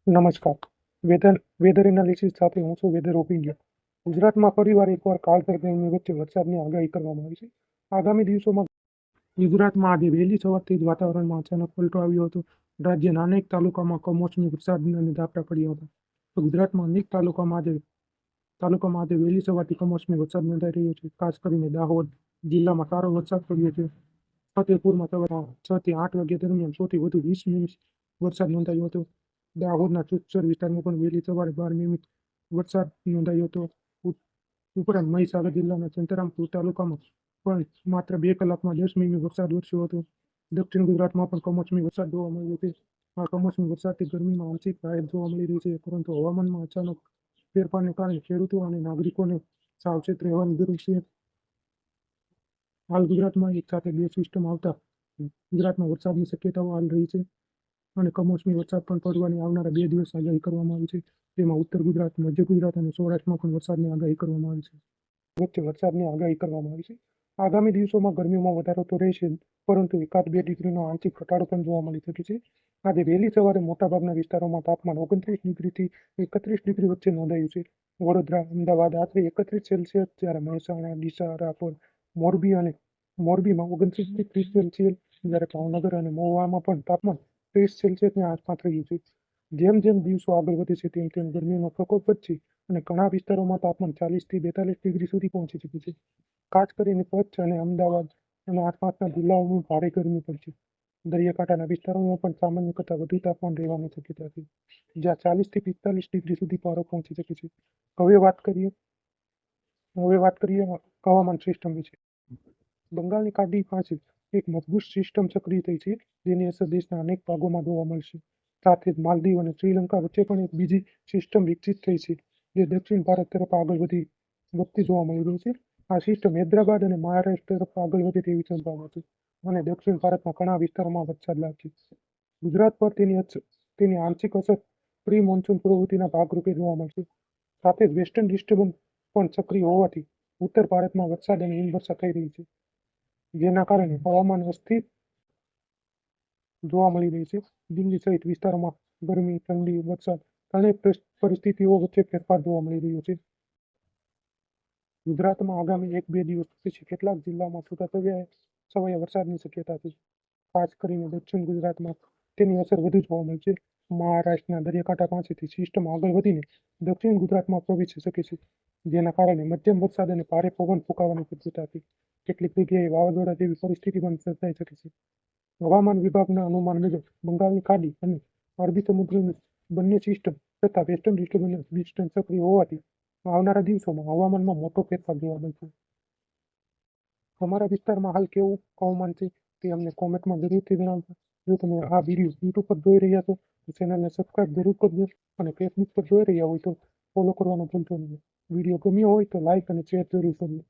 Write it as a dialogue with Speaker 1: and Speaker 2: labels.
Speaker 1: નમસ્કાર. Weather analysis સાથે હું છું વેધર ઓપિનિયન. ગુજરાતમાં ફરીવાર એકવાર કાળઝાળની વચ્ચે વરસાદની આગાહી કરવામાં આવી છે. આગામી દિવસોમાં ગુજરાતમાં આજે વહેલી સવારથી જ વાતાવરણમાં અચાનક પલટો આવ્યો હતો. રાજ્યના અનેક તાલુકામાં કમોસમી વરસાદના ઝાપટા પડ્યા હતા. તો ગુજરાતમાં અનેક તાલુકામાં આજે વહેલી સવારથી કમોસમી વરસાદ નોંધાઈ રહ્યો છે. ખાસ કરીને દાહોદ જિલ્લામાં સારો વરસાદ પડ્યો છે. ફતેપુરમાં સવારે 6 થી 8 વાગ્યા દરમિયાન સૌથી વધુ 20 મિલી વરસાદ નોંધાયો હતો. દાહોદના ચુચર વિસ્તારમાં પણ વહેલી સવારે 12 મિમી વરસાદ નોંધાયો હતો. ઉપરાંત મહીસાગર જિલ્લાના સંતરામપુર તાલુકામાં પણ માત્ર 2 કલાકમાં 10 મિમી વરસાદ વરસ્યો હતો. દક્ષિણ ગુજરાતમાં પણ કમોસમી વરસાદ જોવા મળ્યો છે. આ કમોસમી વરસાદથી ગરમીમાં આંશિક રાહત જોવા મળી રહી છે, પરંતુ હવામાનમાં અચાનક ફેરફારને કારણે ખેડૂતો અને નાગરિકોને સાવચેત રહેવાની જરૂર છે. હાલ ગુજરાતમાં એક સાથે 2 સિસ્ટમ આવતા ગુજરાતમાં વરસાદની શક્યતાઓ હાલ રહી છે અને કમોસમી વરસાદ પણ પડવાની આવનારા 2 દિવસ આગાહી કરવામાં આવી છે. તેમાં ઉત્તર ગુજરાત, મધ્ય ગુજરાત અને સૌરાષ્ટ્રમાં પણ વરસાદની આગાહી કરવામાં આવી છે. વચ્ચે વરસાદની આગાહી કરવામાં આવી છે. આગામી દિવસોમાં ગરમીમાં વધારો તો રહેશે, પરંતુ 1-2 ડિગ્રીનો આંશિક ઘટાડો પણ જોવા મળી શકે છે. આજે વહેલી સવારે મોટાભાગના વિસ્તારોમાં તાપમાન 29 ડિગ્રીથી 31 ડિગ્રી વચ્ચે નોંધાયું છે. વડોદરા, અમદાવાદ આશરે 31 સેલ્સિયસ, જ્યારે મહેસાણા, ડીસા, રાપર, મોરબીમાં 29 થી 30 સેલ્સિયસ, જ્યારે ભાવનગર અને મહુવામાં પણ તાપમાન 30 સેલ્સિયસની આસપાસ રહ્યું છે. જેમ જેમ દિવસો આગળ વધે છે તેમ તેમ ગરમીનો પ્રકોપ વધશે અને ઘણા વિસ્તારોમાં તાપમાન 40 થી 42 ડિગ્રી સુધી પહોંચી શકે છે. ખાસ કરીને કચ્છ અને અમદાવાદ અને આસપાસના જિલ્લાઓમાં ભારે ગરમી પડશે. દરિયાકાંઠાના વિસ્તારોમાં પણ સામાન્ય કરતાં વધુ તાપમાન રહેવાની શક્યતા છે, જ્યાં 40 થી 45 ડિગ્રી સુધી પારો પહોંચી શકે છે. હવે વાત કરીએ હવામાન સિસ્ટમ વિશે. બંગાળની ખાડી પાસે એક મજબૂત સિસ્ટમ સક્રિય થઈ છે, જેની અસર દેશના અનેક ભાગોમાં જોવા મળશે. સાથે જ માલદીવ અને શ્રીલંકા વચ્ચે પણ એક બીજી સિસ્ટમ વિકસિત થઈ છે, જે દક્ષિણ ભારત તરફ આગળ વધતી જોવા મળી રહી છે. આ સિસ્ટમ હૈદરાબાદ અને મહારાષ્ટ્ર તરફ આગળ વધે તેવી સંભાવના છે અને દક્ષિણ ભારતના ઘણા વિસ્તારોમાં વરસાદ લાવશે. ગુજરાત પર તેની આંશિક અસર પ્રી મોન્સૂન પ્રવૃત્તિના ભાગરૂપે જોવા મળશે. સાથે જ વેસ્ટર્ન ડિસ્ટર્બન્સ પણ સક્રિય હોવાથી ઉત્તર ભારતમાં વરસાદ અને હિમવર્ષા થઈ રહી છે, જેના કારણે હવામાન અસ્થિર જોવા મળી રહી છે. દિલ્હી સહિત વિસ્તારોમાં ગરમી, ઠંડી, વરસાદ ત્રણેય પરિસ્થિતિઓ વચ્ચે ફેરફાર જોવા મળી રહ્યો છે. ગુજરાતમાં આગામી 1-2 દિવસ પછી કેટલાક જિલ્લામાં છૂટાછવાયા વરસાદની શક્યતા છે. ખાસ કરીને દક્ષિણ ગુજરાતમાં તેની અસર વધુ જોવા મળશે. મહારાષ્ટ્રના દરિયાકાંઠા પાસેથી સિસ્ટમ આગળ વધીને દક્ષિણ ગુજરાતમાં પ્રવેશી શકે છે, જેના કારણે મધ્યમ વરસાદ અને ભારે પવન ફૂંકાવાની શક્યતા છે. કેટલીક જગ્યાએ વાવાઝોડા જેવી પરિસ્થિતિ પણ સર્જાઈ શકે છે. હવામાન વિભાગના અનુમાન મુજબ બંગાળની ખાડી અને અરબી સમુદ્રની બંને સિસ્ટમ તથા વેસ્ટર્ન ડિસ્ટર્બન્સ સક્રિય હોવાથી આવનારા દિવસોમાં હવામાનમાં મોટો ફેરફાર જોવા મળશે. તમારા વિસ્તારમાં હાલ કેવું હવામાન છે તે અમને કોમેન્ટમાં જરૂરથી જણાવજો. જો તમે આ વિડીયો યુટ્યુબ પર જોઈ રહ્યા છો તો ચેનલને સબસ્ક્રાઇબ જરૂર કરજો અને ફેસબુક પર જોઈ રહ્યા હોય તો ફોલો કરવાનું ભૂલશો નહીં. વિડીયો ગમ્યો હોય તો લાઇક અને શેર જરૂર કરજો.